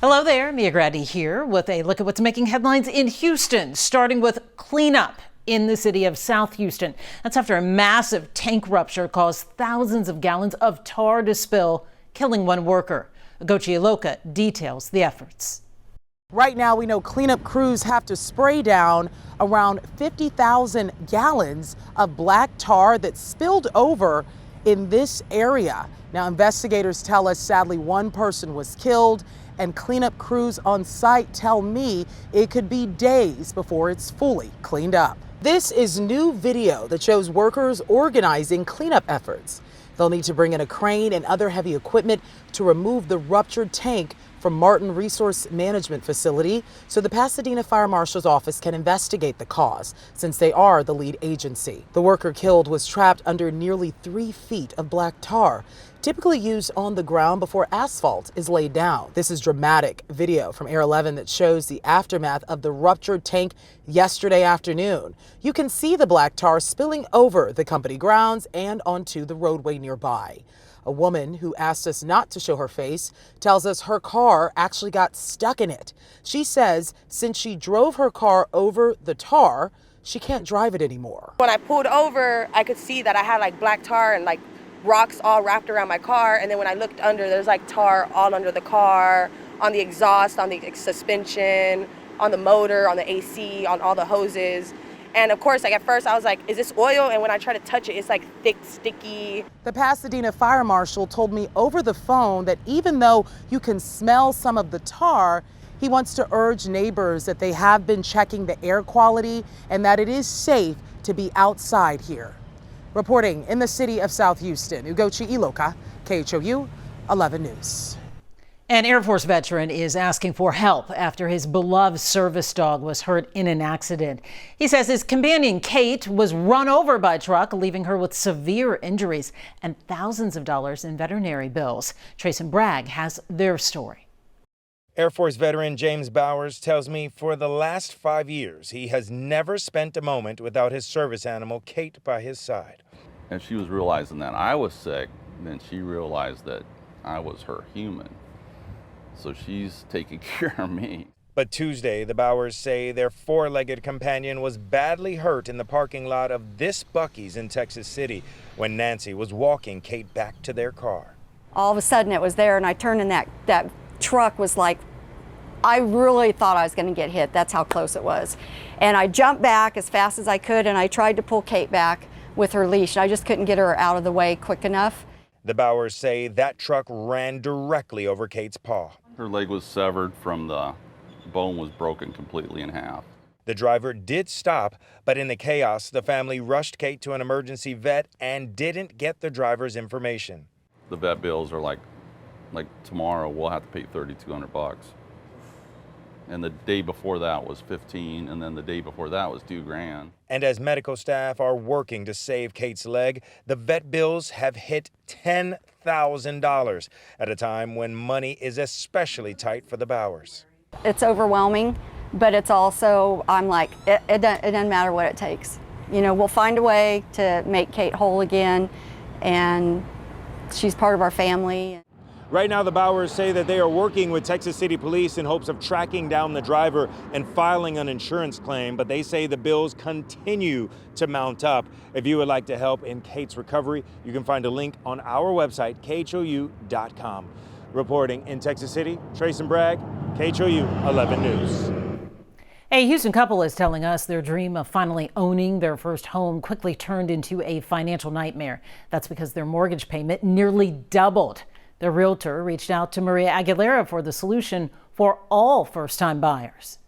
Hello there, Mia Grady here with a look at what's making headlines in Houston, starting with cleanup in the city of South Houston. That's after a massive tank rupture caused thousands of gallons of tar to spill, killing one worker. Gochi Iloka details the efforts. Right now, we know cleanup crews have to spray down around 50,000 gallons of black tar that spilled over in this area. Now, investigators tell us, sadly, one person was killed, and cleanup crews on site tell me it could be days before it's fully cleaned up. This is new video that shows workers organizing cleanup efforts. They'll need to bring in a crane and other heavy equipment to remove the ruptured tank from Martin Resource Management Facility so the Pasadena Fire Marshal's office can investigate the cause, since they are the lead agency. The worker killed was trapped under nearly 3 feet of black tar, typically used on the ground before asphalt is laid down. This is dramatic video from Air 11 that shows the aftermath of the ruptured tank yesterday afternoon. You can see the black tar spilling over the company grounds and onto the roadway nearby. A woman who asked us not to show her face tells us her car actually got stuck in it. She says since she drove her car over the tar, she can't drive it anymore. When I pulled over, I could see that I had like black tar and like rocks all wrapped around my car. And then when I looked under, there's like tar all under the car, on the exhaust, on the suspension, on the motor, on the AC, on all the hoses. And of course, like at first I was like, is this oil? And when I try to touch it, it's like thick, sticky. The Pasadena Fire Marshal told me over the phone that even though you can smell some of the tar, he wants to urge neighbors that they have been checking the air quality and that it is safe to be outside here. Reporting in the city of South Houston, Ugochi Iloka, KHOU 11 News. An Air Force veteran is asking for help after his beloved service dog was hurt in an accident. He says his companion, Kate, was run over by a truck, leaving her with severe injuries and thousands of dollars in veterinary bills. Trace and Bragg has their story. Air Force veteran James Bowers tells me for the last 5 years, he has never spent a moment without his service animal, Kate, by his side. And she was realizing that I was sick, then she realized that I was her human. So she's taking care of me. But Tuesday, the Bowers say their 4-legged companion was badly hurt in the parking lot of this Buc-ee's in Texas City when Nancy was walking Kate back to their car. All of a sudden it was there and I turned and that truck was like, I really thought I was going to get hit. That's how close it was. And I jumped back as fast as I could and I tried to pull Kate back with her leash. I just couldn't get her out of the way quick enough. The Bowers say that truck ran directly over Kate's paw. Her leg was severed from the bone was broken completely in half. The driver did stop, but in the chaos, the family rushed Kate to an emergency vet and didn't get the driver's information. The vet bills are like tomorrow we'll have to pay $3,200. And the day before that was $15,000, and then the day before that was $2,000. And as medical staff are working to save Kate's leg, the vet bills have hit $10,000 at a time when money is especially tight for the Bowers. It's overwhelming, but it's also, I'm like, it doesn't matter what it takes. You know, we'll find a way to make Kate whole again, and she's part of our family. Right now, the Bowers say that they are working with Texas City Police in hopes of tracking down the driver and filing an insurance claim, but they say the bills continue to mount up. If you would like to help in Kate's recovery, you can find a link on our website, khou.com. Reporting in Texas City, Trace and Bragg, KHOU 11 News. A Houston couple is telling us their dream of finally owning their first home quickly turned into a financial nightmare. That's because their mortgage payment nearly doubled. The realtor reached out to Maria Aguilera for the solution for all first-time buyers.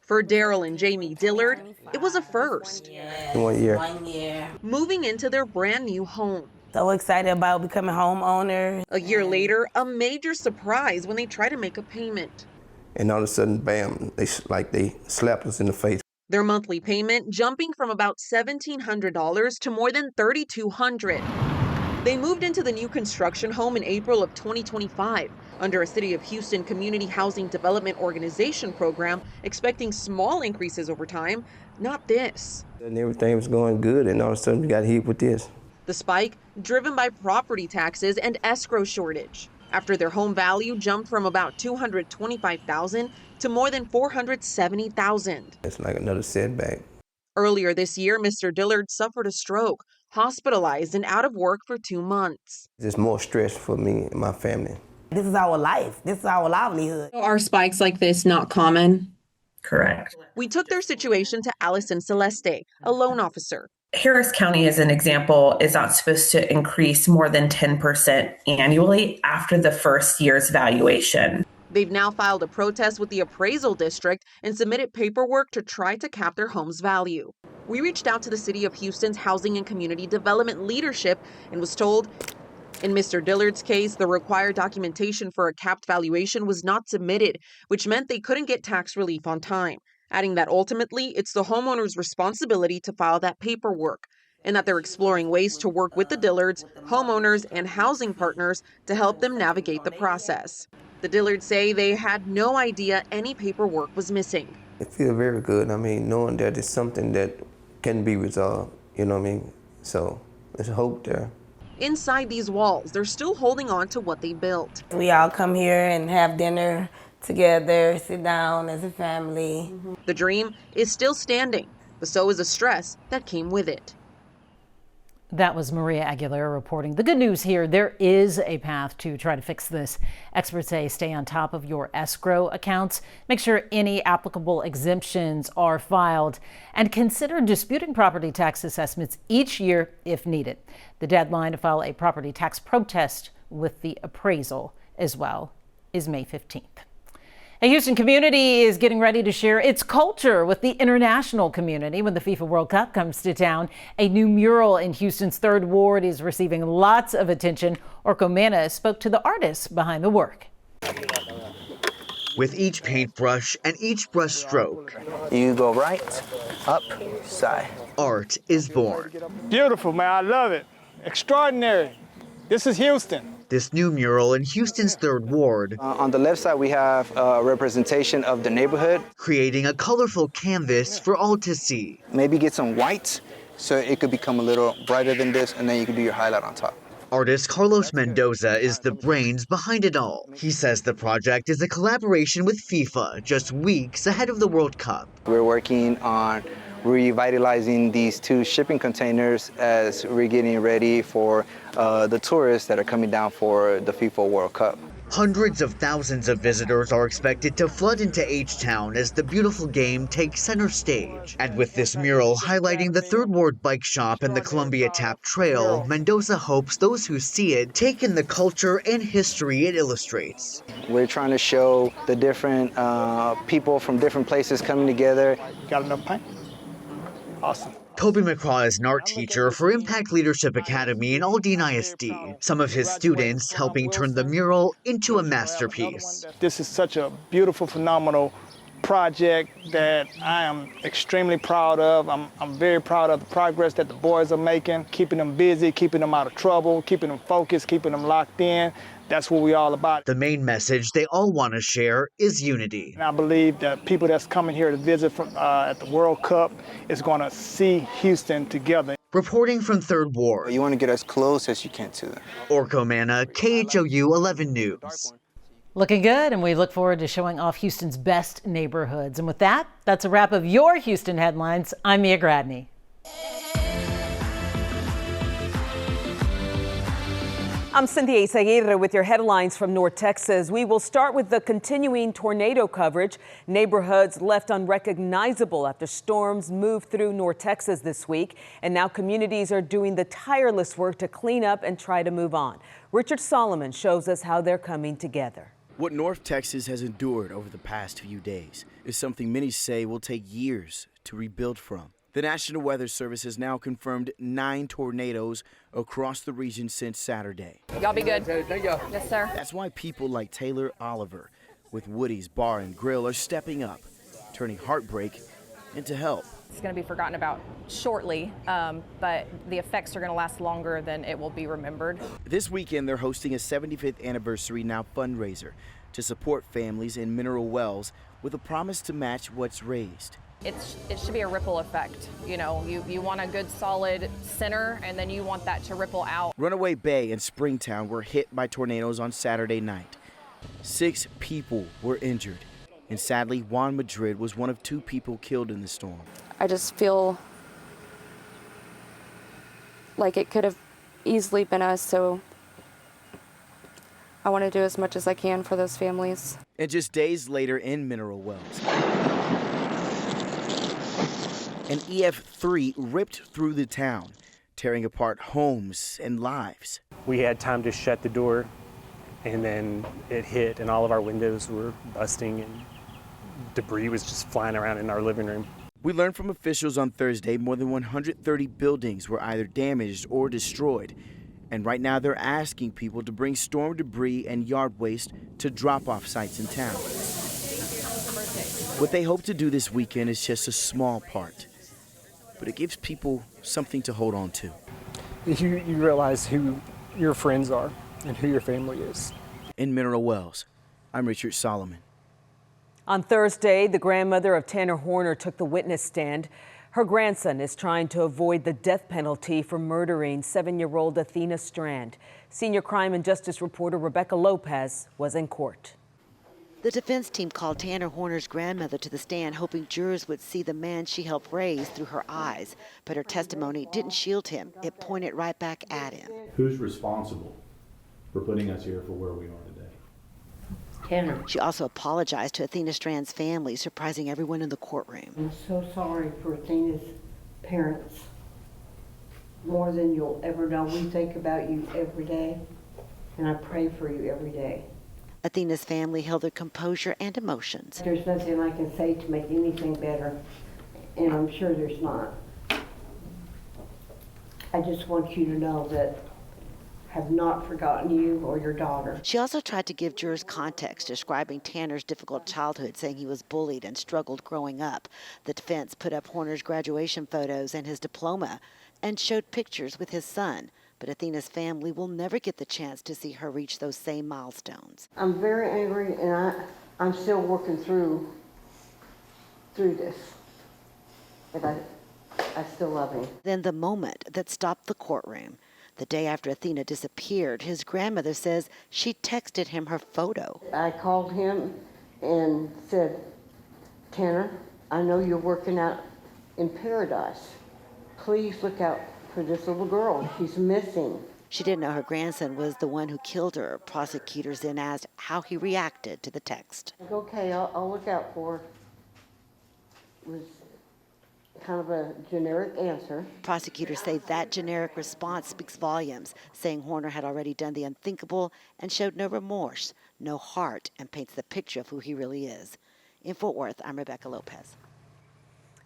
For Daryl and Jamie Dillard, it was a first. 1 year. Moving into their brand new home. So excited about becoming homeowner. A year later, a major surprise when they try to make a payment. And all of a sudden, bam, they slapped us in the face. Their monthly payment jumping from about $1,700 to more than $3,200. They moved into the new construction home in April of 2025 under a City of Houston Community Housing Development Organization program, expecting small increases over time, not this. And everything was going good, and all of a sudden we got hit with this. The spike driven by property taxes and escrow shortage. after their home value jumped from about $225,000 to more than $470,000. It's like another setback. Earlier this year, Mr. Dillard suffered a stroke, hospitalized and out of work for 2 months. It's more stress for me and my family. This is our life. This is our livelihood. Are spikes like this not common? Correct. We took their situation to Allison Celeste, a loan officer. Harris County, as an example, is not supposed to increase more than 10% annually after the first year's valuation. They've now filed a protest with the appraisal district and submitted paperwork to try to cap their home's value. We reached out to the City of Houston's Housing and Community Development leadership and was told, in Mr. Dillard's case, the required documentation for a capped valuation was not submitted, which meant they couldn't get tax relief on time, adding that ultimately it's the homeowner's responsibility to file that paperwork, and that they're exploring ways to work with the Dillards, homeowners, and housing partners to help them navigate the process. The Dillards say they had no idea any paperwork was missing. It feels very good. I mean, knowing that it's something that can be resolved, you know what I mean? So there's hope there. Inside these walls, they're still holding on to what they built. We all come here and have dinner together, sit down as a family. The dream is still standing, but so is the stress that came with it. That was Maria Aguilera reporting. The good news here, there is a path to try to fix this. Experts say stay on top of your escrow accounts, make sure any applicable exemptions are filed, and consider disputing property tax assessments each year if needed. The deadline to file a property tax protest with the appraisal as well is May 15th. A Houston community is getting ready to share its culture with the international community when the FIFA World Cup comes to town. A new mural in Houston's 3rd Ward is receiving lots of attention. Orko Mana spoke to the artists behind the work. With each paintbrush and each brush stroke, you go right, up, side. Art is born. Beautiful, man. I love it. Extraordinary. This is Houston. This new mural in Houston's 3rd Ward. On the left side, we have a representation of the neighborhood. Creating a colorful canvas for all to see. Maybe get some whites so it could become a little brighter than this, and then you can do your highlight on top. Artist Carlos Mendoza is the brains behind it all. He says the project is a collaboration with FIFA just weeks ahead of the World Cup. We're working on revitalizing these 2 shipping containers as we're getting ready for the tourists that are coming down for the FIFA World Cup. Hundreds of thousands of visitors are expected to flood into H-Town as the beautiful game takes center stage. And with this mural highlighting the 3rd Ward Bike Shop and the Columbia Tap Trail, Mendoza hopes those who see it take in the culture and history it illustrates. We're trying to show the different people from different places coming together. Got enough paint? Awesome. Kobe McCraw is an art teacher for Impact Leadership Academy in Aldine ISD. Some of his students helping turn the mural into a masterpiece. This is such a beautiful, phenomenal project that I am extremely proud of. I'm very proud of the progress that the boys are making, keeping them busy, keeping them out of trouble, keeping them focused, keeping them locked in. That's what we're all about. The main message they all want to share is unity. And I believe that people that's coming here to visit at the World Cup is going to see Houston together. Reporting from 3rd Ward. You want to get as close as you can to them. Orko Mana, KHOU 11 News. Looking good, and we look forward to showing off Houston's best neighborhoods. And with that, that's a wrap of your Houston headlines. I'm Mia Gradney. I'm Cynthia Izaguirre with your headlines from North Texas. We will start with the continuing tornado coverage. Neighborhoods left unrecognizable after storms moved through North Texas this week. And now communities are doing the tireless work to clean up and try to move on. Richard Solomon shows us how they're coming together. What North Texas has endured over the past few days is something many say will take years to rebuild from. The National Weather Service has now confirmed 9 tornadoes across the region since Saturday. Y'all be good. Yes, sir. That's why people like Taylor Oliver with Woody's Bar and Grill are stepping up, turning heartbreak into help. It's going to be forgotten about shortly, but the effects are going to last longer than it will be remembered. This weekend, they're hosting a 75th Anniversary Now fundraiser to support families in mineral wells with a promise to match what's raised. It should be a ripple effect. You know, you want a good solid center, and then you want that to ripple out. Runaway Bay and Springtown were hit by tornadoes on Saturday night. 6 people were injured, and sadly, Juan Madrid was one of 2 people killed in the storm. I just feel like it could have easily been us, so I want to do as much as I can for those families. And just days later in Mineral Wells, an EF3 ripped through the town, tearing apart homes and lives. We had time to shut the door, and then it hit, and all of our windows were busting, and debris was just flying around in our living room. We learned from officials on Thursday more than 130 buildings were either damaged or destroyed. And right now they're asking people to bring storm debris and yard waste to drop-off sites in town. What they hope to do this weekend is just a small part, but it gives people something to hold on to. You realize who your friends are and who your family is. In Mineral Wells, I'm Richard Solomon. On Thursday, the grandmother of Tanner Horner took the witness stand. Her grandson is trying to avoid the death penalty for murdering 7-year-old Athena Strand. Senior crime and justice reporter Rebecca Lopez was in court. The defense team called Tanner Horner's grandmother to the stand, hoping jurors would see the man she helped raise through her eyes. But her testimony didn't shield him. It pointed right back at him. Who's responsible for putting us here for where we are today? Tanner. She also apologized to Athena Strand's family, surprising everyone in the courtroom. I'm so sorry for Athena's parents. More than you'll ever know. We think about you every day, and I pray for you every day. Athena's family held their composure and emotions. There's nothing I can say to make anything better, and I'm sure there's not. I just want you to know that I have not forgotten you or your daughter. She also tried to give jurors context, describing Tanner's difficult childhood, saying he was bullied and struggled growing up. The defense put up Horner's graduation photos and his diploma and showed pictures with his son. But Athena's family will never get the chance to see her reach those same milestones. I'm very angry, and I'm still working through this. But I still love him. Then the moment that stopped the courtroom. The day after Athena disappeared, his grandmother says she texted him her photo. I called him and said, Tanner, I know you're working out in paradise. Please look out for this little girl. She's missing. She didn't know her grandson was the one who killed her. Prosecutors then asked how he reacted to the text. Okay, I'll look out for her. It was kind of a generic answer. Prosecutors say that generic response speaks volumes, saying Horner had already done the unthinkable and showed no remorse, no heart, and paints the picture of who he really is. In Fort Worth, I'm Rebecca Lopez.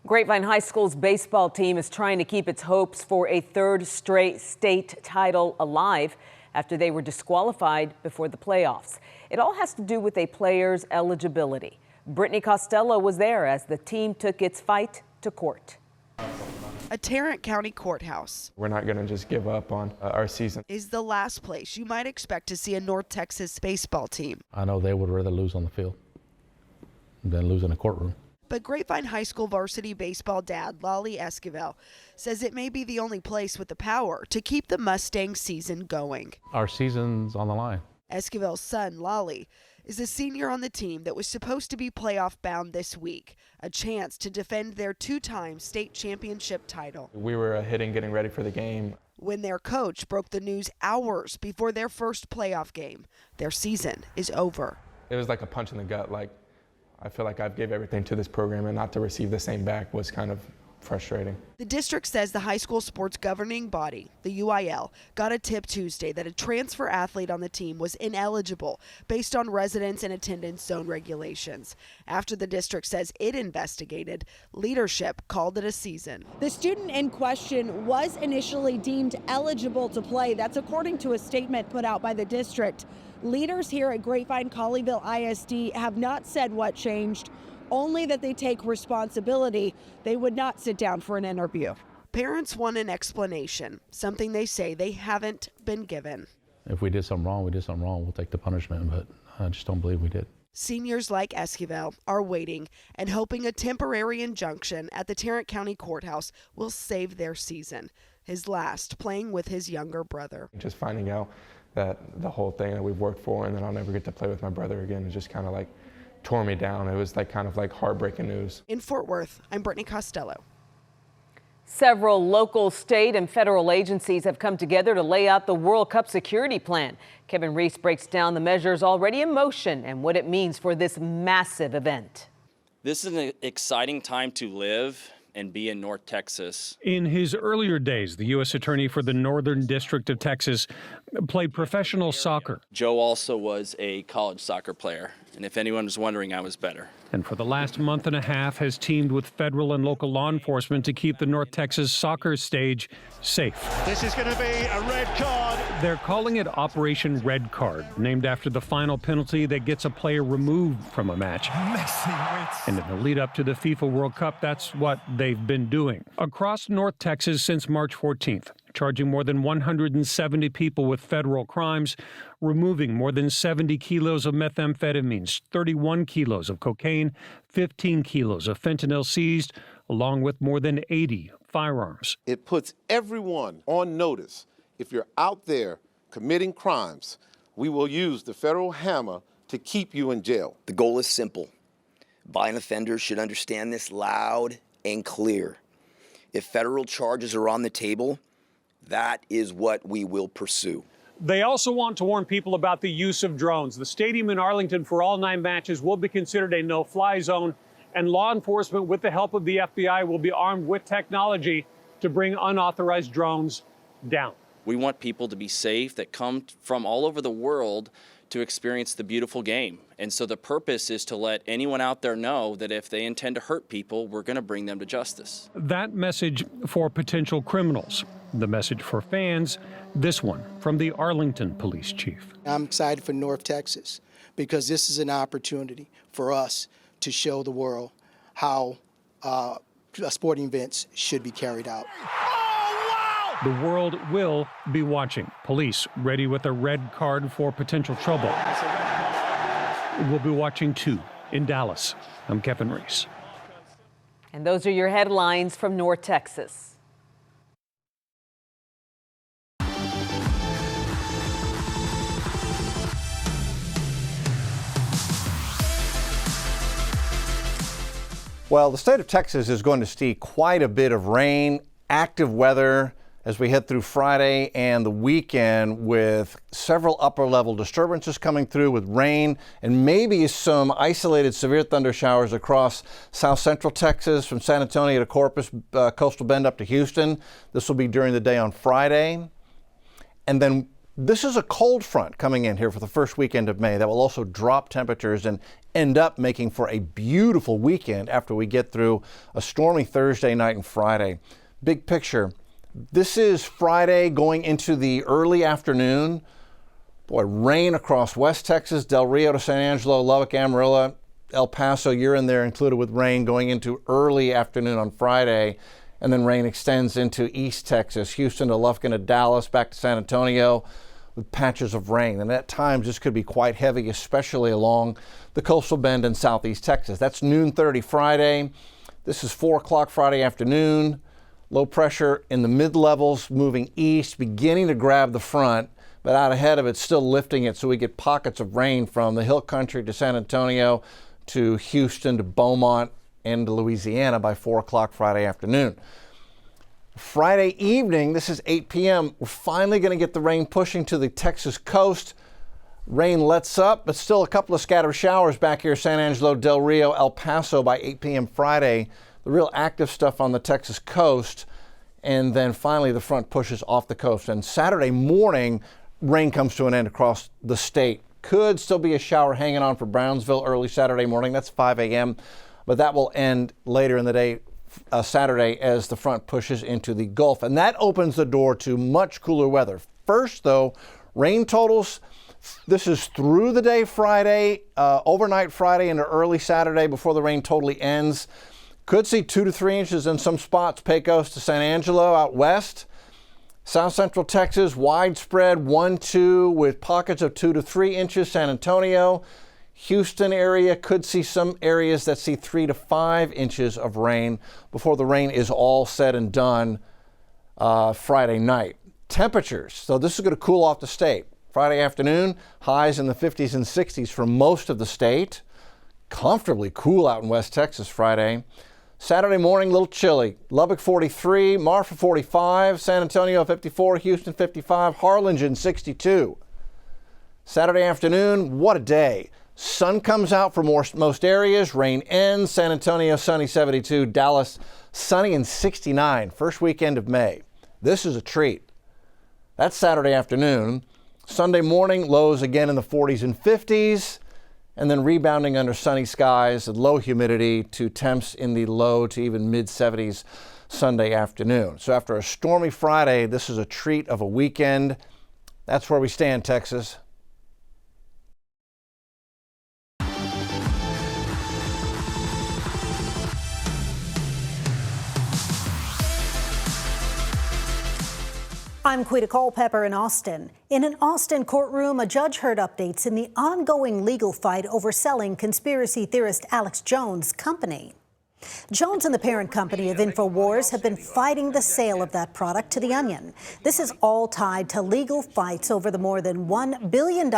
Grapevine High School's baseball team is trying to keep its hopes for a 3rd straight state title alive after they were disqualified before the playoffs. It all has to do with a player's eligibility. Brittany Costello was there as the team took its fight to court. A Tarrant County courthouse. We're not going to just give up on our season. Is the last place you might expect to see a North Texas baseball team. I know they would rather lose on the field than lose in a courtroom. But Grapevine High School varsity baseball dad, Lolly Esquivel, says it may be the only place with the power to keep the Mustang season going. Our season's on the line. Esquivel's son, Lolly, is a senior on the team that was supposed to be playoff bound this week, a chance to defend their 2-time state championship title. We were hitting, getting ready for the game. When their coach broke the news hours before their first playoff game, their season is over. It was like a punch in the gut. Like, I feel like I've gave everything to this program, and not to receive the same back was kind of frustrating. The district says the high school sports governing body, the UIL, got a tip Tuesday that a transfer athlete on the team was ineligible based on residence and attendance zone regulations. After the district says it investigated, leadership called it a season. The student in question was initially deemed eligible to play. That's according to a statement put out by the district. Leaders here at Grapevine Colleyville ISD have not said what changed, only that they take responsibility. They would not sit down for an interview. Parents want an explanation, something they say they haven't been given. If we did something wrong, we did something wrong. We'll take the punishment, but I just don't believe we did. Seniors like Esquivel are waiting and hoping a temporary injunction at the Tarrant County Courthouse will save their season, his last playing with his younger brother. Just finding out that the whole thing that we've worked for and then I'll never get to play with my brother again is just kind of like tore me down. It was like kind of like heartbreaking news. In Fort Worth, I'm Brittany Costello. Several local, state, and federal agencies have come together to lay out the World Cup security plan. Kevin Reese breaks down the measures already in motion and what it means for this massive event. This is an exciting time to live and be in North Texas. In his earlier days, the U.S. Attorney for the Northern District of Texas played professional soccer. Joe also was a college soccer player, and if anyone was wondering, I was better. And for the last month and a half has teamed with federal and local law enforcement to keep the North Texas soccer stage safe. This is going to be a red card. They're calling it Operation Red Card, named after the final penalty that gets a player removed from a match. And in the lead up to the FIFA World Cup, that's what they've been doing. Across North Texas since March 14th, charging more than 170 people with federal crimes, removing more than 70 kilos of methamphetamines, 31 kilos of cocaine, 15 kilos of fentanyl seized, along with more than 80 firearms. It puts everyone on notice. If you're out there committing crimes, we will use the federal hammer to keep you in jail. The goal is simple. Violent offenders should understand this loud and clear. If federal charges are on the table, that is what we will pursue. They also want to warn people about the use of drones. The stadium in Arlington for all 9 matches will be considered a no-fly zone, and law enforcement, with the help of the FBI, will be armed with technology to bring unauthorized drones down. We want people to be safe that come from all over the world to experience the beautiful game. And so the purpose is to let anyone out there know that if they intend to hurt people, we're going to bring them to justice. That message for potential criminals. The message for fans, this one from the Arlington police chief. I'm excited for North Texas because this is an opportunity for us to show the world how sporting events should be carried out. The world will be watching. Police ready with a red card for potential trouble. We'll be watching too in Dallas. I'm Kevin Reese. And those are your headlines from North Texas. Well, the state of Texas is going to see quite a bit of rain, active weather as we head through Friday and the weekend, with several upper level disturbances coming through with rain and maybe some isolated severe thunder showers across south central Texas from San Antonio to Corpus, Coastal Bend up to Houston. This will be during the day on Friday. And then this is a cold front coming in here for the first weekend of May that will also drop temperatures and end up making for a beautiful weekend after we get through a stormy Thursday night and Friday. Big picture. This is Friday going into the early afternoon. Boy, rain across West Texas, Del Rio to San Angelo, Lubbock, Amarillo, El Paso, you're in there included with rain going into early afternoon on Friday. And then rain extends into East Texas, Houston to Lufkin to Dallas, back to San Antonio with patches of rain. And at times this could be quite heavy, especially along the Coastal Bend in southeast Texas. That's noon 30 Friday. This is 4 o'clock Friday afternoon. Low pressure in the mid-levels moving east, beginning to grab the front, but out ahead of it, still lifting it, so we get pockets of rain from the hill country to San Antonio to Houston to Beaumont and to Louisiana by 4 o'clock Friday afternoon. Friday evening, this is 8 p.m., we're finally going to get the rain pushing to the Texas coast. Rain lets up, but still a couple of scattered showers back here, San Angelo, Del Rio, El Paso by 8 p.m. Friday. The real active stuff on the Texas coast, and then finally the front pushes off the coast. And Saturday morning, rain comes to an end across the state. Could still be a shower hanging on for Brownsville early Saturday morning. That's 5 a.m., but that will end later in the day Saturday as the front pushes into the Gulf. And that opens the door to much cooler weather. First, though, rain totals. This is through the day Friday, overnight Friday into early Saturday before the rain totally ends. Could see 2 to 3 inches in some spots, Pecos to San Angelo out west. South central Texas, widespread 1-2 with pockets of 2 to 3 inches, San Antonio. Houston area could see some areas that see 3 to 5 inches of rain before the rain is all said and done Friday night. Temperatures, so this is going to cool off the state. Friday afternoon, highs in the 50s and 60s for most of the state. Comfortably cool out in West Texas Friday. Saturday morning, a little chilly. Lubbock 43, Marfa 45, San Antonio 54, Houston 55, Harlingen 62. Saturday afternoon, what a day. Sun comes out for most areas, rain ends. San Antonio sunny 72, Dallas sunny and 69, first weekend of May. This is a treat. That's Saturday afternoon. Sunday morning, lows again in the 40s and 50s, and then rebounding under sunny skies and low humidity to temps in the low to even mid 70s Sunday afternoon. So after a stormy Friday, this is a treat of a weekend. That's where we stand, Texas. I'm Quita Culpepper in Austin. In an Austin courtroom, a judge heard updates in the ongoing legal fight over selling conspiracy theorist Alex Jones' company. Jones and the parent company of Infowars have been fighting the sale of that product to The Onion. This is all tied to legal fights over the more than $1 billion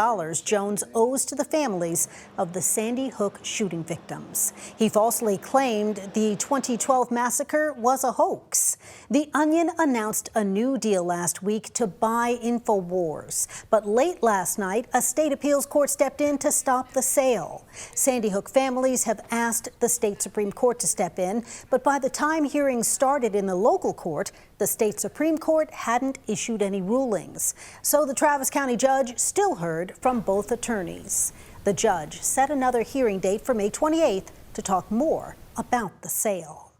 Jones owes to the families of the Sandy Hook shooting victims. He falsely claimed the 2012 massacre was a hoax. The Onion announced a new deal last week to buy Infowars. But late last night, a state appeals court stepped in to stop the sale. Sandy Hook families have asked the state Supreme Court to step in, but by the time hearings started in the local court, the state Supreme Court hadn't issued any rulings. So the Travis County judge still heard from both attorneys. The judge set another hearing date for May 28th to talk more about the sale.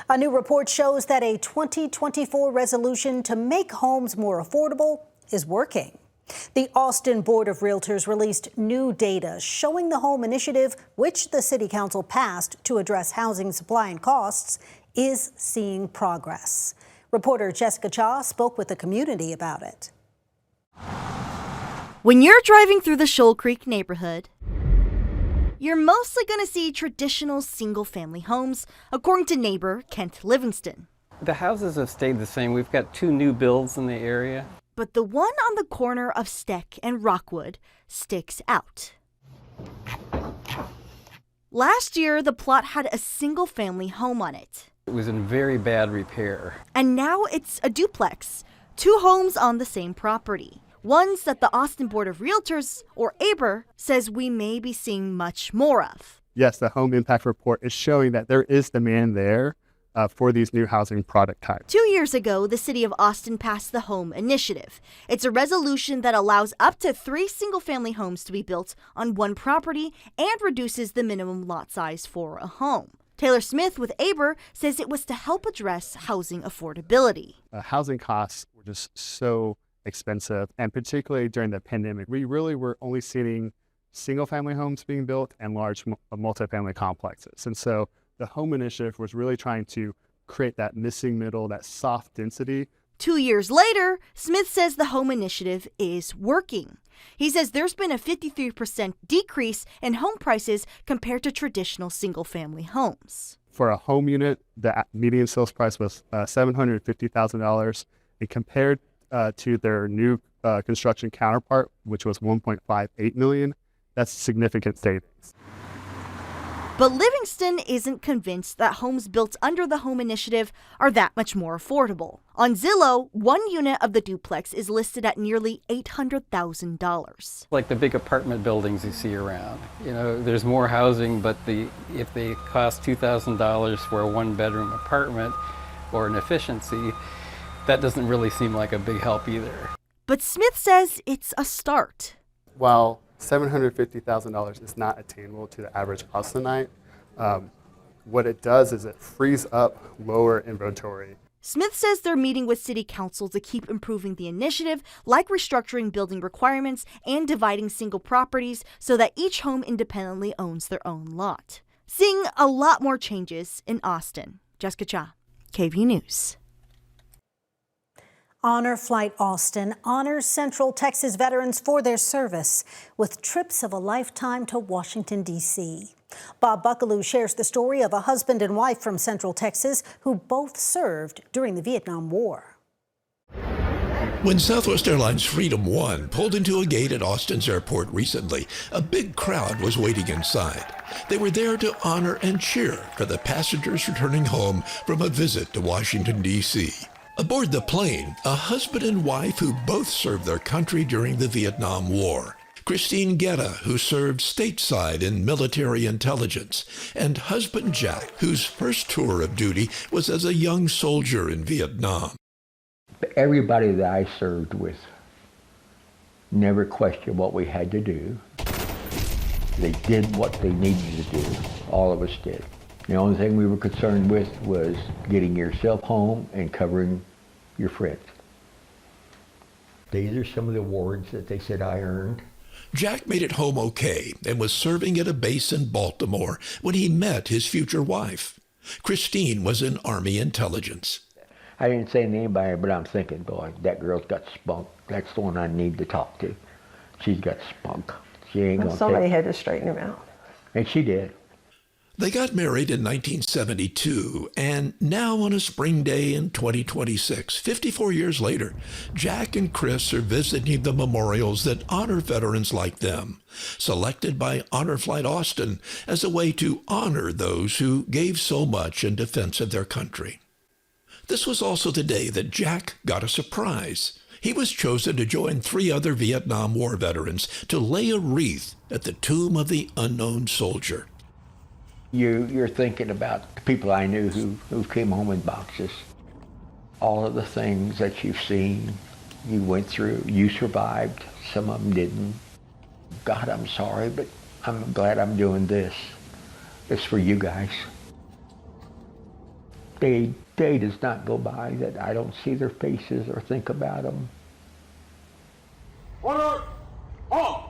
A new report shows that a 2024 resolution to make homes more affordable is working. The Austin Board of Realtors released new data showing the home initiative, which the City Council passed to address housing supply and costs, is seeing progress. Reporter Jessica Cha spoke with the community about it. When you're driving through the Shoal Creek neighborhood, you're mostly going to see traditional single-family homes, according to neighbor Kent Livingston. The houses have stayed the same. We've got 2 new builds in the area. But the one on the corner of Steck and Rockwood sticks out. Last year, the plot had a single-family home on it. It was in very bad repair. And now it's a duplex, 2 homes on the same property. Ones that the Austin Board of Realtors, or ABR, says we may be seeing much more of. Yes, the home impact report is showing that there is demand there for these new housing product types. 2 years ago, the city of Austin passed the Home Initiative. It's a resolution that allows up to 3 single-family homes to be built on one property and reduces the minimum lot size for a home. Taylor Smith with ABR says it was to help address housing affordability. Housing costs were just so expensive, and particularly during the pandemic, we really were only seeing single-family homes being built and large multifamily complexes. And so the Home Initiative was really trying to create that missing middle, that soft density. 2 years later, Smith says the Home Initiative is working. He says there's been a 53% decrease in home prices compared to traditional single-family homes. For a home unit, the median sales price was $750,000, and compared to their new construction counterpart, which was $1.58 million, that's significant savings. But Livingston isn't convinced that homes built under the Home Initiative are that much more affordable. On Zillow, 1 unit of the duplex is listed at nearly $800,000. Like the big apartment buildings you see around. You know, there's more housing, but if they cost $2,000 for a 1-bedroom apartment or an efficiency, that doesn't really seem like a big help either. But Smith says it's a start. While $750,000 is not attainable to the average Austinite, what it does is it frees up lower inventory. Smith says they're meeting with City Council to keep improving the initiative, like restructuring building requirements and dividing single properties so that each home independently owns their own lot. Seeing a lot more changes in Austin. Jessica Cha, KV News. Honor Flight Austin honors Central Texas veterans for their service with trips of a lifetime to Washington, D.C. Bob Buckaloo shares the story of a husband and wife from Central Texas who both served during the Vietnam War. When Southwest Airlines Freedom 1 pulled into a gate at Austin's airport recently, a big crowd was waiting inside. They were there to honor and cheer for the passengers returning home from a visit to Washington, D.C. Aboard the plane, a husband and wife who both served their country during the Vietnam War. Christine Guetta, who served stateside in military intelligence, and husband Jack, whose first tour of duty was as a young soldier in Vietnam. Everybody that I served with never questioned what we had to do. They did what they needed to do. All of us did. The only thing we were concerned with was getting yourself home and covering your friends. These are some of the awards that they said I earned. Jack made it home okay and was serving at a base in Baltimore when he met his future wife. Christine was in Army intelligence. I didn't say to anybody, but I'm thinking, boy, that girl's got spunk. That's the one I need to talk to. She's got spunk. She ain't gonna Somebody had to straighten him out. And she did. They got married in 1972, and now on a spring day in 2026, 54 years later, Jack and Chris are visiting the memorials that honor veterans like them, selected by Honor Flight Austin as a way to honor those who gave so much in defense of their country. This was also the day that Jack got a surprise. He was chosen to join 3 other Vietnam War veterans to lay a wreath at the tomb of the unknown soldier. You're thinking about the people I knew who came home in boxes. All of the things that you've seen, you went through, you survived, some of them didn't. God, I'm sorry, but I'm glad I'm doing this. It's for you guys. Day does not go by that I don't see their faces or think about them. Order! Halt!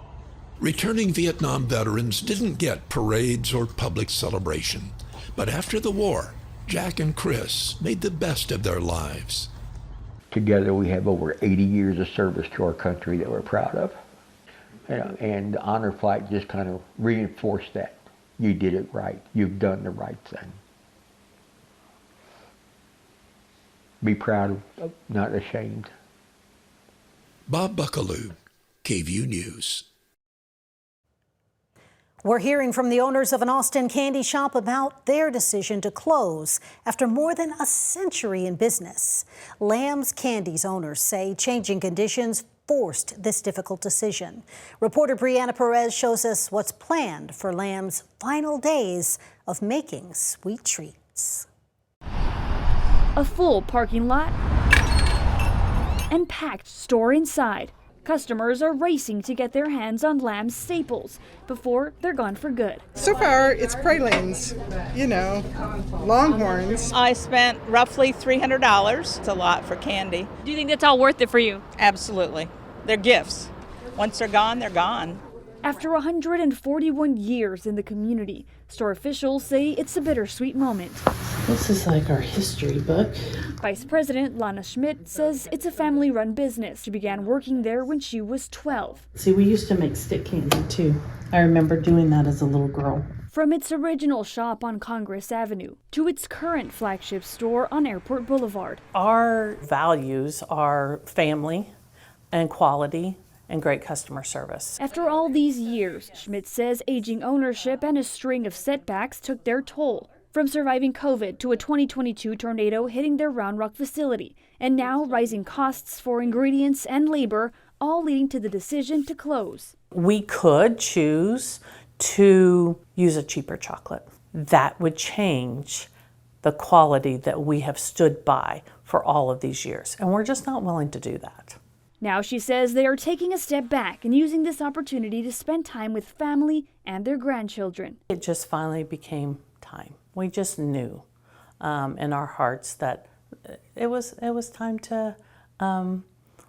Returning Vietnam veterans didn't get parades or public celebration. But after the war, Jack and Chris made the best of their lives. Together we have over 80 years of service to our country that we're proud of. And the Honor Flight just kind of reinforced that. You did it right. You've done the right thing. Be proud of, not ashamed. Bob Buckaloo, KVUE News. We're hearing from the owners of an Austin candy shop about their decision to close after more than a century in business. Lammes Candies owners say changing conditions forced this difficult decision. Reporter Brianna Perez shows us what's planned for Lammes' final days of making sweet treats. A full parking lot and packed store inside. Customers are racing to get their hands on Lammes staples before they're gone for good. So far, it's pralines, Longhorns. I spent roughly $300. It's a lot for candy. Do you think that's all worth it for you? Absolutely. They're gifts. Once they're gone, they're gone. After 141 years in the community, store officials say it's a bittersweet moment. This is like our history book. Vice President Lana Schmidt says it's a family-run business. She began working there when she was 12. See, we used to make stick candy too. I remember doing that as a little girl. From its original shop on Congress Avenue to its current flagship store on Airport Boulevard. Our values are family and quality and great customer service. After all these years, Schmidt says aging ownership and a string of setbacks took their toll. From surviving COVID to a 2022 tornado hitting their Round Rock facility, and now rising costs for ingredients and labor, all leading to the decision to close. We could choose to use a cheaper chocolate. That would change the quality that we have stood by for all of these years, and we're just not willing to do that. Now she says they are taking a step back and using this opportunity to spend time with family and their grandchildren. It just finally became time. We just knew in our hearts that it was time to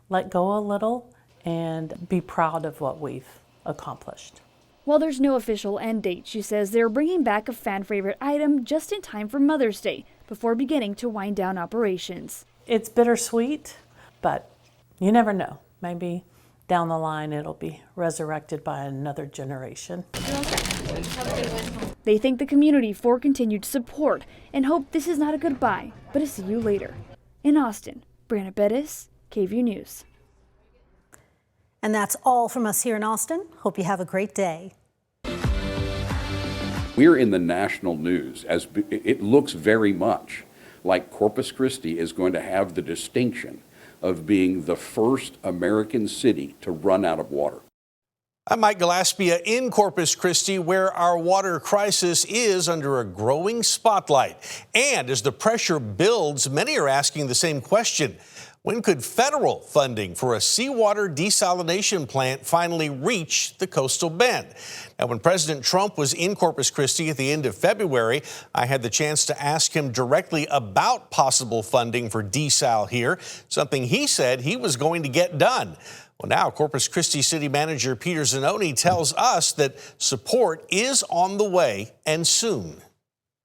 let go a little and be proud of what we've accomplished. While there's no official end date, she says they're bringing back a fan favorite item just in time for Mother's Day before beginning to wind down operations. It's bittersweet, But you never know. Maybe down the line it'll be resurrected by another generation. They thank the community for continued support and hope this is not a goodbye, but a see you later. In Austin, Brianna Bettis, KVUE News. And that's all from us here in Austin. Hope you have a great day. We're in the national news, as it looks very much like Corpus Christi is going to have the distinction of being the first American city to run out of water. I'm Mike Gillespie in Corpus Christi, where our water crisis is under a growing spotlight. And as the pressure builds, many are asking the same question. When could federal funding for a seawater desalination plant finally reach the coastal bend? Now, when President Trump was in Corpus Christi at the end of February, I had the chance to ask him directly about possible funding for desal here, something he said he was going to get done. Well, now Corpus Christi City Manager Peter Zanoni tells us that support is on the way and soon.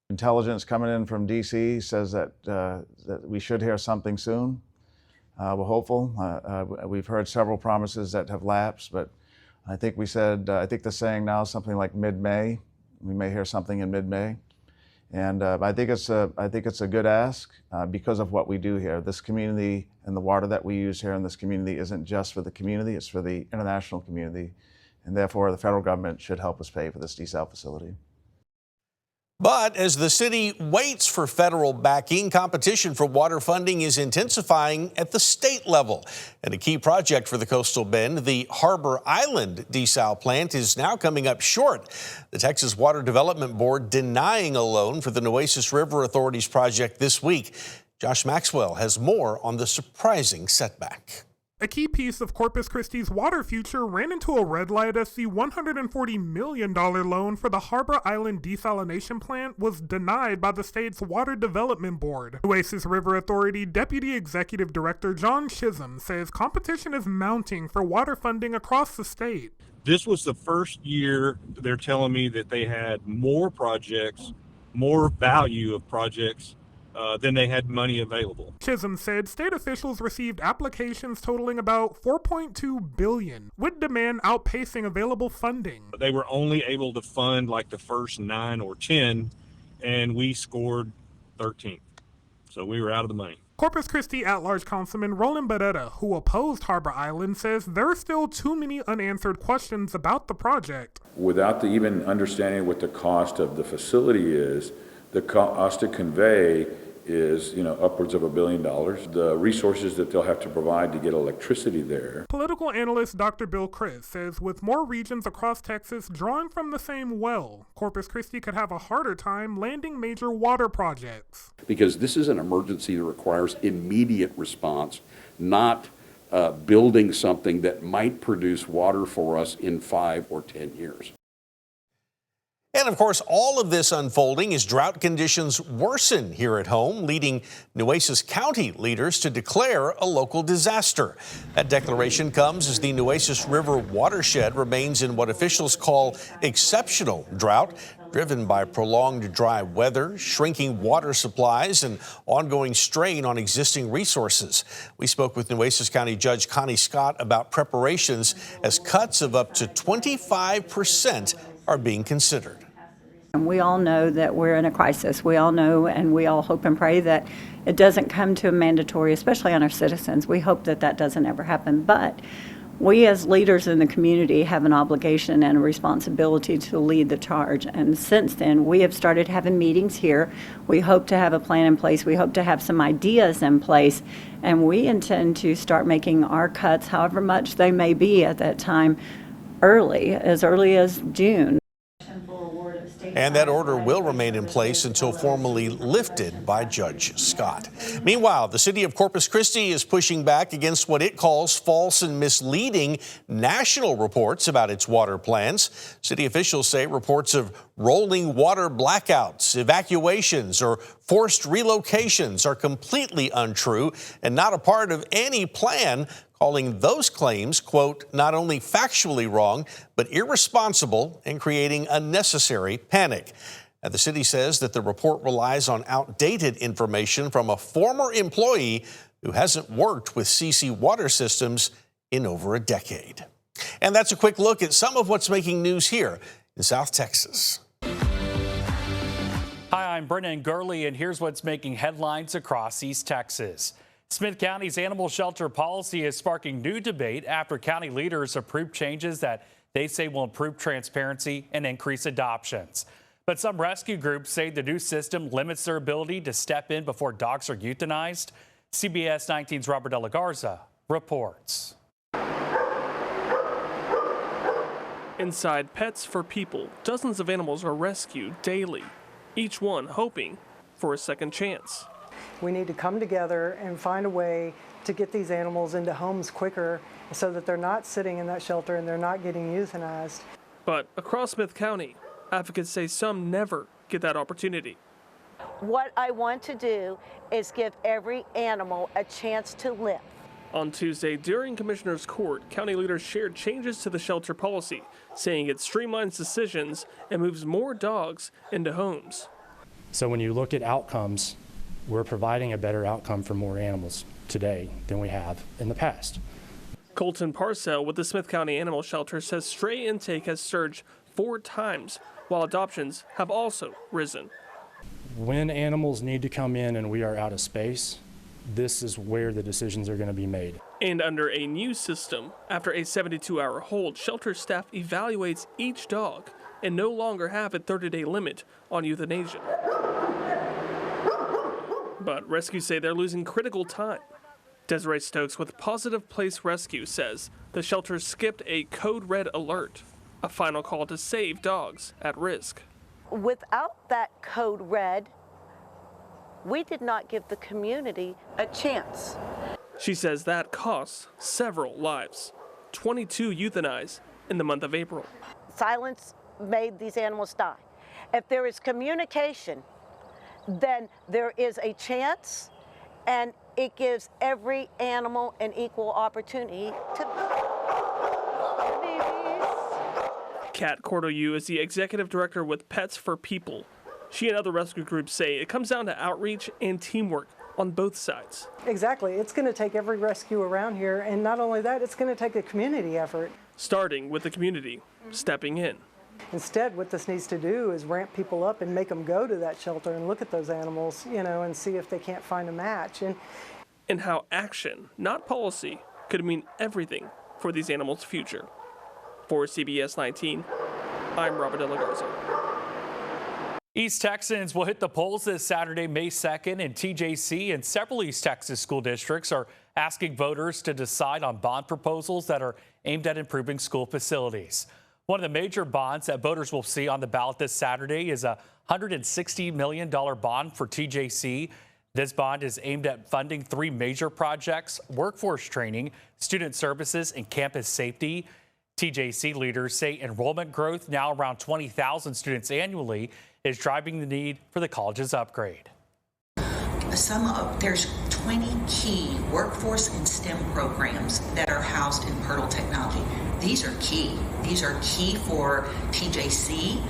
Intelligence coming in from D.C. says that we should hear something soon. We're hopeful. We've heard several promises that have lapsed, but I think we said, I think they're saying now something like mid-May. We may hear something in mid-May. And I think it's a good ask because of what we do here. This community and the water that we use here in this community isn't just for the community, it's for the international community. And therefore, the federal government should help us pay for this desal facility. But as the city waits for federal backing, competition for water funding is intensifying at the state level. And a key project for the coastal bend, the Harbor Island desal plant, is now coming up short. The Texas Water Development Board denying a loan for the Nueces River Authority's project this week. Josh Maxwell has more on the surprising setback. A key piece of Corpus Christi's water future ran into a red light as the $140 million loan for the Harbor Island desalination plant was denied by the state's Water Development Board. Nueces River Authority Deputy Executive Director John Chisholm says competition is mounting for water funding across the state. This was the first year they're telling me that they had more projects, more value of projects than they had money available. Chisholm said state officials received applications totaling about $4.2 billion, with demand outpacing available funding. They were only able to fund like the first 9 or 10, and we scored 13th. So we were out of the money. Corpus Christi at-large Councilman Roland Barrera, who opposed Harbor Island, says there are still too many unanswered questions about the project. Without even understanding what the cost of the facility is, the cost to convey is, upwards of $1 billion. The resources that they'll have to provide to get electricity there. Political analyst Dr. Bill Criss says with more regions across Texas drawing from the same well, Corpus Christi could have a harder time landing major water projects. Because this is an emergency that requires immediate response, not building something that might produce water for us in 5 or 10 years. And of course, all of this unfolding as drought conditions worsen here at home, leading Nueces County leaders to declare a local disaster. That declaration comes as the Nueces River watershed remains in what officials call exceptional drought, driven by prolonged dry weather, shrinking water supplies, and ongoing strain on existing resources. We spoke with Nueces County Judge Connie Scott about preparations as cuts of up to 25% are being considered. And we all know that we're in a crisis. We all know and we all hope and pray that it doesn't come to a mandatory, especially on our citizens. We hope that that doesn't ever happen. But we as leaders in the community have an obligation and a responsibility to lead the charge. And since then, we have started having meetings here. We hope to have a plan in place. We hope to have some ideas in place. And we intend to start making our cuts, however much they may be at that time, as early as June. And that order will remain in place until formally lifted by Judge Scott. Meanwhile, the city of Corpus Christi is pushing back against what it calls false and misleading national reports about its water plans. City officials say reports of rolling water blackouts, evacuations, or forced relocations are completely untrue and not a part of any plan, calling those claims, quote, not only factually wrong, but irresponsible and creating unnecessary panic. And the city says that the report relies on outdated information from a former employee who hasn't worked with CC water systems in over a decade. And that's a quick look at some of what's making news here in South Texas. Hi, I'm Brennan Gurley, and here's what's making headlines across East Texas. Smith County's animal shelter policy is sparking new debate after county leaders approved changes that they say will improve transparency and increase adoptions. But some rescue groups say the new system limits their ability to step in before dogs are euthanized. CBS 19's Robert De La Garza reports. Inside Pets for People, dozens of animals are rescued daily, each one hoping for a second chance. We need to come together and find a way to get these animals into homes quicker so that they're not sitting in that shelter and they're not getting euthanized. But across Smith County, advocates say some never get that opportunity. What I want to do is give every animal a chance to live. On Tuesday, during Commissioner's Court, county leaders shared changes to the shelter policy, saying it streamlines decisions and moves more dogs into homes. So when you look at outcomes, we're providing a better outcome for more animals today than we have in the past. Colton Parcell with the Smith County Animal Shelter says stray intake has surged 4 times, while adoptions have also risen. When animals need to come in and we are out of space, this is where the decisions are going to be made. And under a new system, after a 72-hour hold, shelter staff evaluates each dog and no longer have a 30-day limit on euthanasia. But rescues say they're losing critical time. Desiree Stokes with Positive Place Rescue says the shelter skipped a code red alert, a final call to save dogs at risk. Without that code red, we did not give the community a chance. She says that costs several lives, 22 euthanized in the month of April. Silence made these animals die. If there is communication, then there is a chance, and it gives every animal an equal opportunity to babies. Kat Cordoyu is the executive director with Pets for People. She and other rescue groups say it comes down to outreach and teamwork on both sides. Exactly. It's going to take every rescue around here, and not only that, it's going to take a community effort. Starting with the community stepping in. Instead, what this needs to do is ramp people up and make them go to that shelter and look at those animals, and see if they can't find a match. And how action, not policy, could mean everything for these animals' future. For CBS 19, I'm Robert De La Garza. East Texans will hit the polls this Saturday, May 2nd, and TJC and several East Texas school districts are asking voters to decide on bond proposals that are aimed at improving school facilities. One of the major bonds that voters will see on the ballot this Saturday is a $160 million bond for TJC. This bond is aimed at funding 3 major projects: workforce training, student services, and campus safety. TJC leaders say enrollment growth, now around 20,000 students annually, is driving the need for the college's upgrade. There's 20 key workforce and STEM programs that are housed in Pirtle Technology. These are key. These are key for TJC.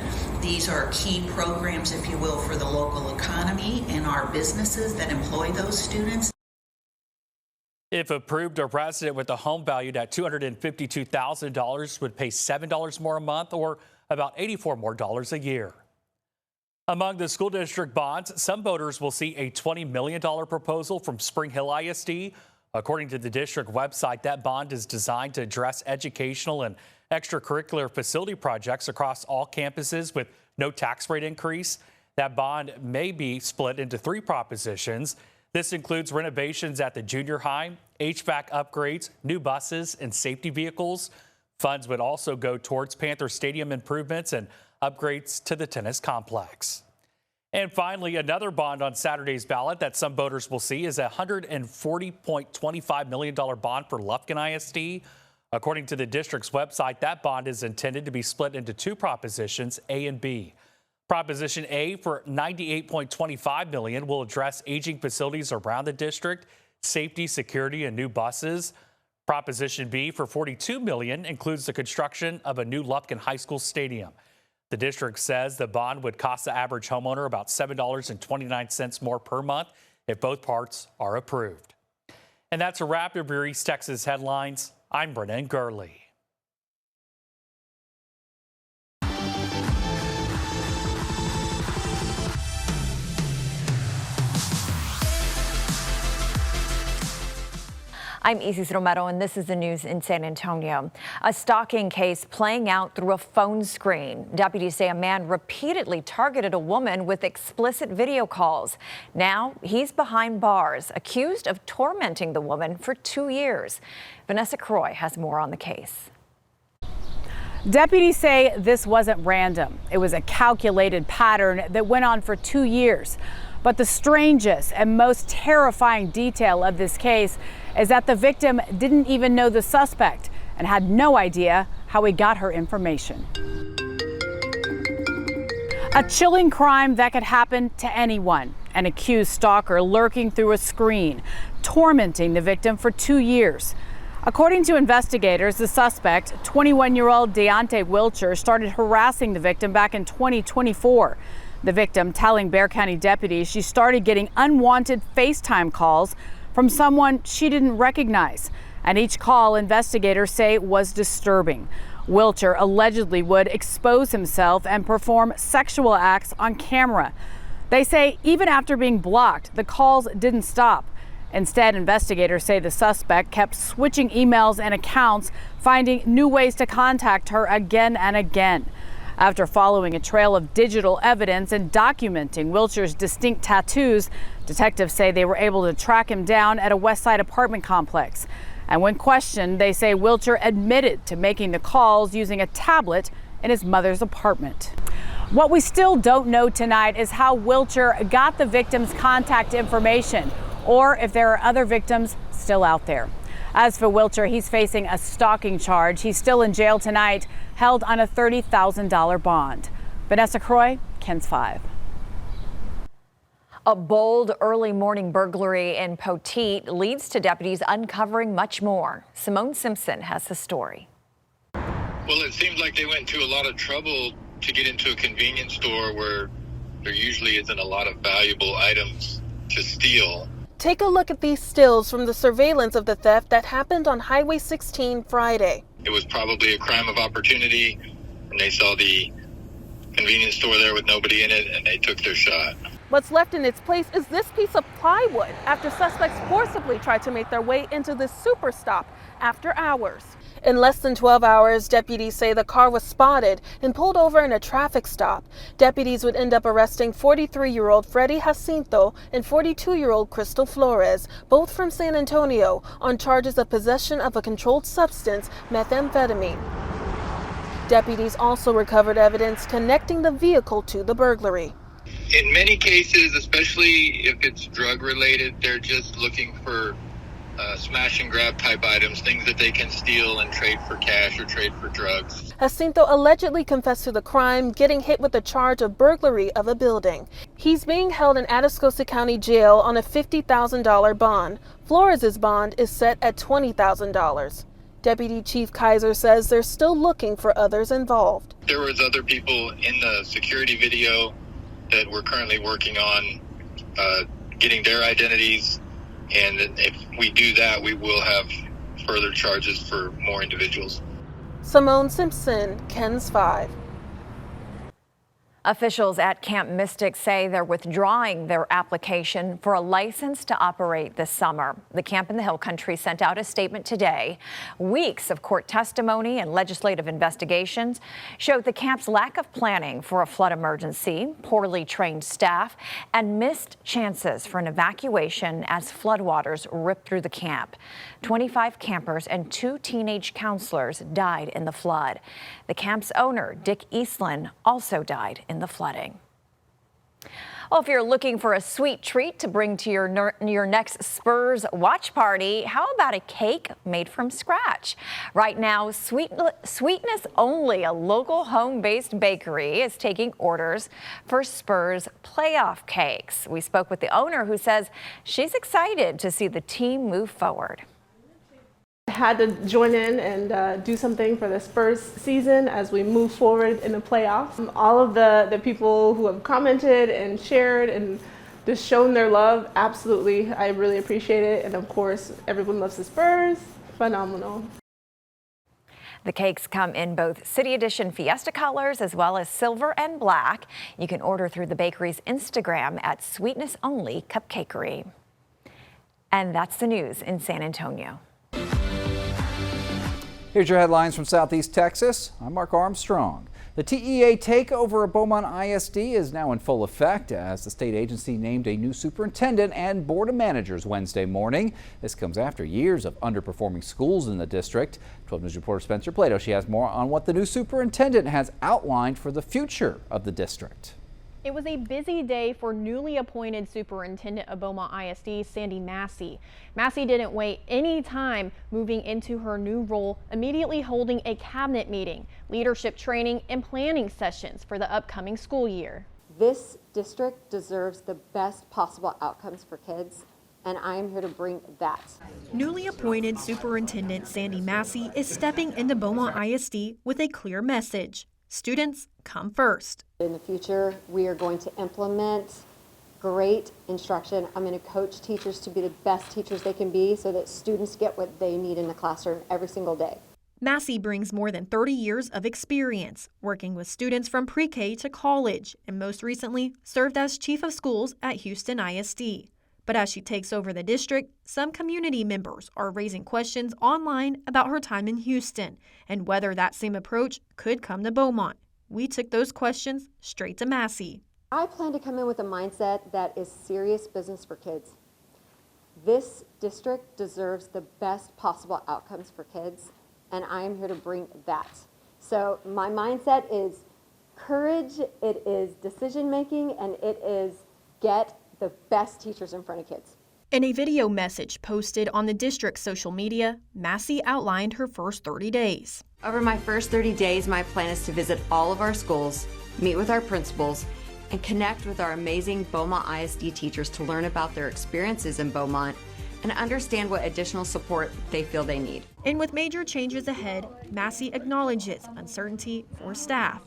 These are key programs, if you will, for the local economy and our businesses that employ those students. If approved, a resident with a home valued at $252,000 would pay $7 more a month, or about $84 more a year. Among the school district bonds, some voters will see a $20 million proposal from Spring Hill ISD. According to the district website, that bond is designed to address educational and extracurricular facility projects across all campuses with no tax rate increase. That bond may be split into 3 propositions. This includes renovations at the junior high, HVAC upgrades, new buses, and safety vehicles. Funds would also go towards Panther Stadium improvements and upgrades to the tennis complex. And finally, another bond on Saturday's ballot that some voters will see is a $140.25 million bond for Lammes ISD. According to the district's website, that bond is intended to be split into 2 propositions, A and B. Proposition A for $98.25 million will address aging facilities around the district, safety, security, and new buses. Proposition B for $42 million includes the construction of a new Lufkin High School stadium. The district says the bond would cost the average homeowner about $7.29 more per month if both parts are approved. And that's a wrap of your East Texas headlines. I'm Brennan Gurley. I'm Isis Romero, and this is the news in San Antonio. A stalking case playing out through a phone screen. Deputies say a man repeatedly targeted a woman with explicit video calls. Now he's behind bars, accused of tormenting the woman for 2 years. Vanessa Croy has more on the case. Deputies say this wasn't random. It was a calculated pattern that went on for 2 years. But the strangest and most terrifying detail of this case is that the victim didn't even know the suspect and had no idea how he got her information. A chilling crime that could happen to anyone. An accused stalker lurking through a screen, tormenting the victim for 2 years. According to investigators, the suspect, 21-year-old Deontay Wilcher, started harassing the victim back in 2024. The victim telling Bexar County deputies she started getting unwanted FaceTime calls from someone she didn't recognize. And each call, investigators say, was disturbing. Wilcher allegedly would expose himself and perform sexual acts on camera. They say even after being blocked, the calls didn't stop. Instead, investigators say the suspect kept switching emails and accounts, finding new ways to contact her again and again. After following a trail of digital evidence and documenting Wilcher's distinct tattoos, detectives say they were able to track him down at a Westside apartment complex. And when questioned, they say Wilcher admitted to making the calls using a tablet in his mother's apartment. What we still don't know tonight is how Wilcher got the victim's contact information, or if there are other victims still out there. As for Wilcher, he's facing a stalking charge. He's still in jail tonight, held on a $30,000 bond. Vanessa Croy, KENS 5. A bold early morning burglary in Poteet leads to deputies uncovering much more. Simone Simpson has the story. Well, it seems like they went to a lot of trouble to get into a convenience store where there usually isn't a lot of valuable items to steal. Take a look at these stills from the surveillance of the theft that happened on Highway 16 Friday. It was probably a crime of opportunity, and they saw the convenience store there with nobody in it, and they took their shot. What's left in its place is this piece of plywood after suspects forcibly tried to make their way into this super stop after hours. In less than 12 hours, deputies say the car was spotted and pulled over in a traffic stop. Deputies would end up arresting 43-year-old Freddy Jacinto and 42-year-old Crystal Flores, both from San Antonio, on charges of possession of a controlled substance, methamphetamine. Deputies also recovered evidence connecting the vehicle to the burglary. In many cases, especially if it's drug-related, they're just looking for smash and grab type items, things that they can steal and trade for cash or trade for drugs. Jacinto allegedly confessed to the crime, getting hit with a charge of burglary of a building. He's being held in Atascosa County Jail on a $50,000 bond. Flores' bond is set at $20,000. Deputy Chief Kaiser says they're still looking for others involved. There was other people in the security video that we're currently working on getting their identities. And if we do that, we will have further charges for more individuals. Simone Simpson, KENS 5. Officials at Camp Mystic say they're withdrawing their application for a license to operate this summer. The camp in the Hill Country sent out a statement today. Weeks of court testimony and legislative investigations showed the camp's lack of planning for a flood emergency, poorly trained staff, and missed chances for an evacuation as floodwaters ripped through the camp. 25 campers and 2 teenage counselors died in the flood. The camp's owner, Dick Eastland, also died in the flooding. Well, if you're looking for a sweet treat to bring to your next Spurs watch party, how about a cake made from scratch? Right now, Sweetness Only, a local home-based bakery, is taking orders for Spurs playoff cakes. We spoke with the owner, who says she's excited to see the team move forward. Had to join in and do something for the Spurs season as we move forward in the playoffs. All of the people who have commented and shared and just shown their love. Absolutely, I really appreciate it. And of course, everyone loves the Spurs. Phenomenal. The cakes come in both City Edition Fiesta colors as well as silver and black. You can order through the bakery's Instagram at Sweetness Only Cupcakery. And that's the news in San Antonio. Here's your headlines from Southeast Texas. I'm Mark Armstrong. The TEA takeover of Beaumont ISD is now in full effect as the state agency named a new superintendent and board of managers Wednesday morning. This comes after years of underperforming schools in the district. 12 News reporter Spencer Plato, she has more on what the new superintendent has outlined for the future of the district. It was a busy day for newly appointed superintendent of Beaumont ISD, Sandy Massey. Massey didn't wait any time moving into her new role, immediately holding a cabinet meeting, leadership training, and planning sessions for the upcoming school year. This district deserves the best possible outcomes for kids, and I am here to bring that. Newly appointed Superintendent Sandy Massey is stepping into Beaumont ISD with a clear message. Students come first. In the future, we are going to implement great instruction. I'm going to coach teachers to be the best teachers they can be so that students get what they need in the classroom every single day. Massey brings more than 30 years of experience working with students from pre-K to college, and most recently served as chief of schools at Houston ISD. But as she takes over the district, some community members are raising questions online about her time in Houston and whether that same approach could come to Beaumont. We took those questions straight to Massey. I plan to come in with a mindset that is serious business for kids. This district deserves the best possible outcomes for kids, and I am here to bring that. So my mindset is courage, it is decision making, and it is get the best teachers in front of kids. In a video message posted on the district's social media, Massey outlined her first 30 days. Over my first 30 days, my plan is to visit all of our schools, meet with our principals, and connect with our amazing Beaumont ISD teachers to learn about their experiences in Beaumont and understand what additional support they feel they need. And with major changes ahead, Massey acknowledges uncertainty for staff.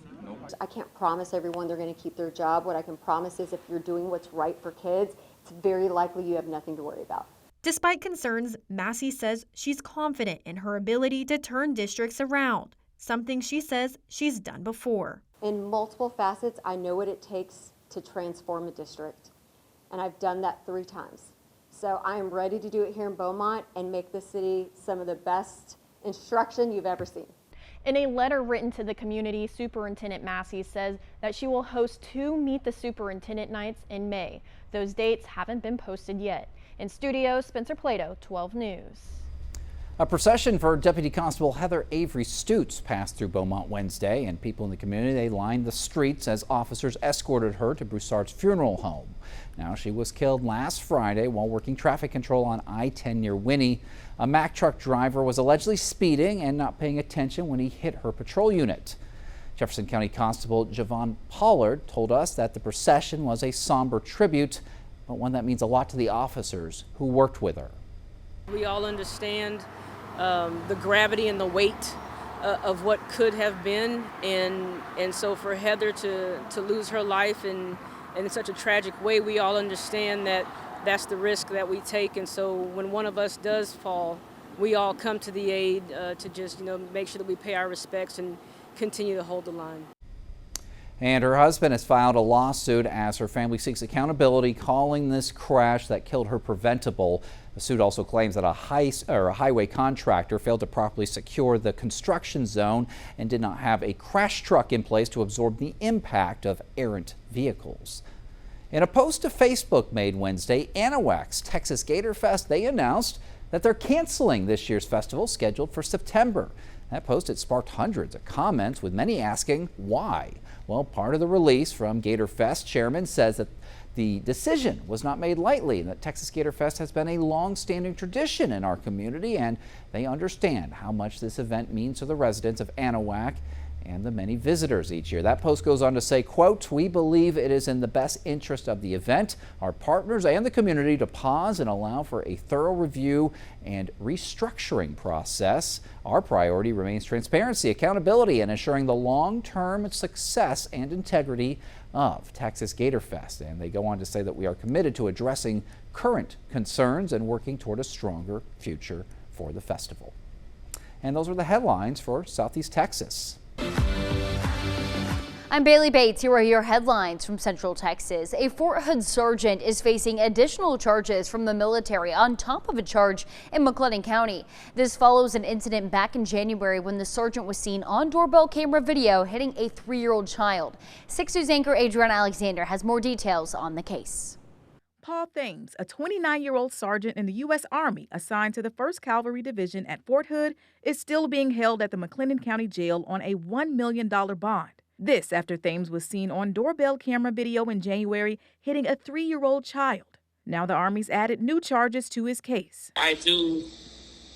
I can't promise everyone they're going to keep their job. What I can promise is if you're doing what's right for kids, it's very likely you have nothing to worry about. Despite concerns, Massey says she's confident in her ability to turn districts around, something she says she's done before. In multiple facets, I know what it takes to transform a district, and I've done that 3 times. So I am ready to do it here in Beaumont and make this city some of the best instruction you've ever seen. In a letter written to the community, Superintendent Massey says that she will host 2 Meet the Superintendent nights in May. Those dates haven't been posted yet. In studio, Spencer Plato, 12 News. A procession for Deputy Constable Heather Avery Stutes passed through Beaumont Wednesday, and people in the community, they lined the streets as officers escorted her to Broussard's funeral home. Now, she was killed last Friday while working traffic control on I-10 near Winnie. A Mack truck driver was allegedly speeding and not paying attention when he hit her patrol unit. Jefferson County Constable Javon Pollard told us that the procession was a somber tribute, but one that means a lot to the officers who worked with her. We all understand the gravity and the weight of what could have been, and so for Heather to lose her life in such a tragic way, we all understand that that's the risk that we take. And so when one of us does fall, we all come to the aid to just make sure that we pay our respects and continue to hold the line. And her husband has filed a lawsuit as her family seeks accountability, calling this crash that killed her preventable. The suit also claims that a highway contractor failed to properly secure the construction zone and did not have a crash truck in place to absorb the impact of errant vehicles. In a post to Facebook made Wednesday, Anawak's Texas Gatorfest, they announced that they're canceling this year's festival scheduled for September. That post, it sparked hundreds of comments, with many asking why. Well, part of the release from Gatorfest chairman says that the decision was not made lightly, and that Texas Gatorfest has been a long-standing tradition in our community, and they understand how much this event means to the residents of Anahuac and the many visitors each year. That post goes on to say, quote, "We believe it is in the best interest of the event, our partners, and the community to pause and allow for a thorough review and restructuring process. Our priority remains transparency, accountability, and ensuring the long-term success and integrity of Texas Gatorfest. And they go on to say that we are committed to addressing current concerns and working toward a stronger future for the festival. And those are the headlines for Southeast Texas. I'm Bailey Bates. Here are your headlines from Central Texas. A Fort Hood sergeant is facing additional charges from the military on top of a charge in McLennan County. This follows an incident back in January when the sergeant was seen on doorbell camera video hitting a 3-year-old child. 6 News anchor Adriana Alexander has more details on the case. Paul Thames, a 29-year-old sergeant in the U.S. Army assigned to the 1st Cavalry Division at Fort Hood, is still being held at the McLennan County Jail on a $1 million bond. This after Thames was seen on doorbell camera video in January hitting a 3-year-old child. Now the Army's added new charges to his case. I do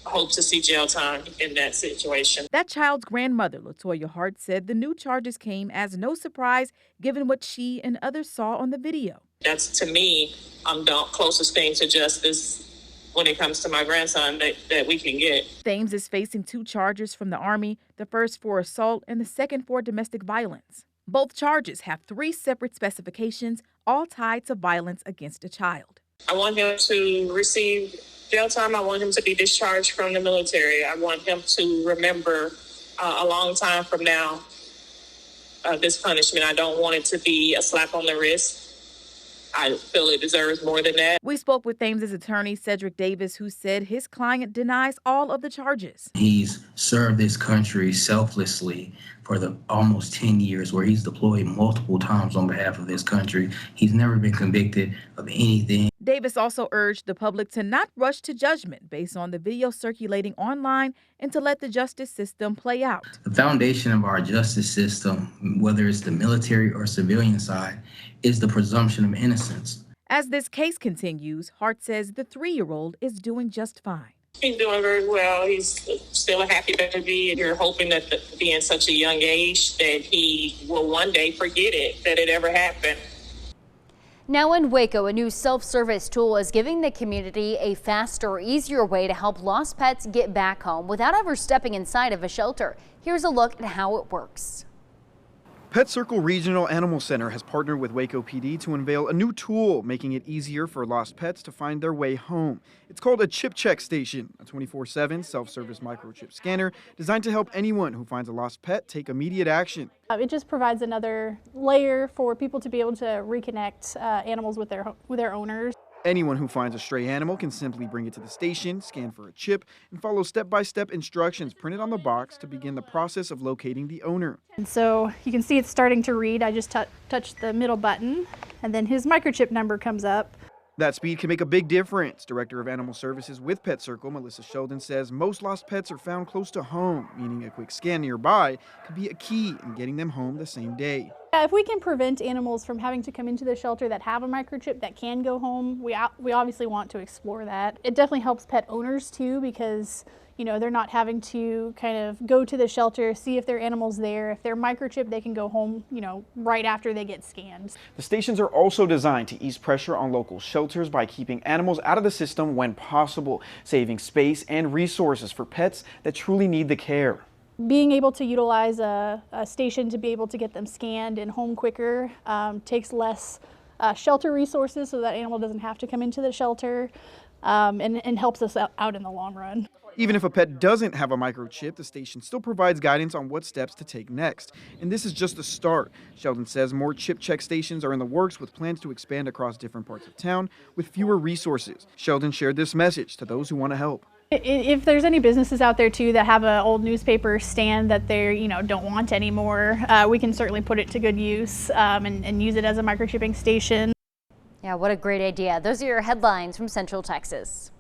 hope to see jail time in that situation. That child's grandmother, Latoya Hart, said the new charges came as no surprise given what she and others saw on the video. That's, to me, the closest thing to justice when it comes to my grandson that we can get. Thames is facing 2 charges from the Army, the first for assault and the second for domestic violence. Both charges have 3 separate specifications, all tied to violence against a child. I want him to receive jail time. I want him to be discharged from the military. I want him to remember a long time from now this punishment. I don't want it to be a slap on the wrist. I feel it deserves more than that. We spoke with Thames' attorney, Cedric Davis, who said his client denies all of the charges. He's served this country selflessly for the almost 10 years where he's deployed multiple times on behalf of this country. He's never been convicted of anything. Davis also urged the public to not rush to judgment based on the video circulating online and to let the justice system play out. The foundation of our justice system, whether it's the military or civilian side, is the presumption of innocence. As this case continues, Hart says the 3-year-old is doing just fine. He's doing very well. He's still a happy baby. You're hoping that being such a young age that he will one day forget it, that it ever happened. Now in Waco, a new self-service tool is giving the community a faster, easier way to help lost pets get back home without ever stepping inside of a shelter. Here's a look at how it works. Pet Circle Regional Animal Center has partnered with Waco PD to unveil a new tool, making it easier for lost pets to find their way home. It's called a Chip Check Station, a 24/7 self-service microchip scanner designed to help anyone who finds a lost pet take immediate action. It just provides another layer for people to be able to reconnect animals with their owners. Anyone who finds a stray animal can simply bring it to the station, scan for a chip, and follow step-by-step instructions printed on the box to begin the process of locating the owner. And so you can see it's starting to read. I just touched the middle button, and then his microchip number comes up. That speed can make a big difference. Director of Animal Services with Pet Circle, Melissa Sheldon, says most lost pets are found close to home, meaning a quick scan nearby could be a key in getting them home the same day. If we can prevent animals from having to come into the shelter that have a microchip that can go home, we obviously want to explore that. It definitely helps pet owners too, because they're not having to kind of go to the shelter, see if their animal's there. If they're microchipped, they can go home, right after they get scanned. The stations are also designed to ease pressure on local shelters by keeping animals out of the system when possible, saving space and resources for pets that truly need the care. Being able to utilize a station to be able to get them scanned and home quicker takes less shelter resources, so that animal doesn't have to come into the shelter, and helps us out in the long run. Even if a pet doesn't have a microchip, the station still provides guidance on what steps to take next. And this is just the start. Sheldon says more chip check stations are in the works with plans to expand across different parts of town with fewer resources. Sheldon shared this message to those who want to help. If there's any businesses out there too that have an old newspaper stand that they don't want anymore, we can certainly put it to good use and use it as a microchipping station. Yeah, what a great idea. Those are your headlines from Central Texas.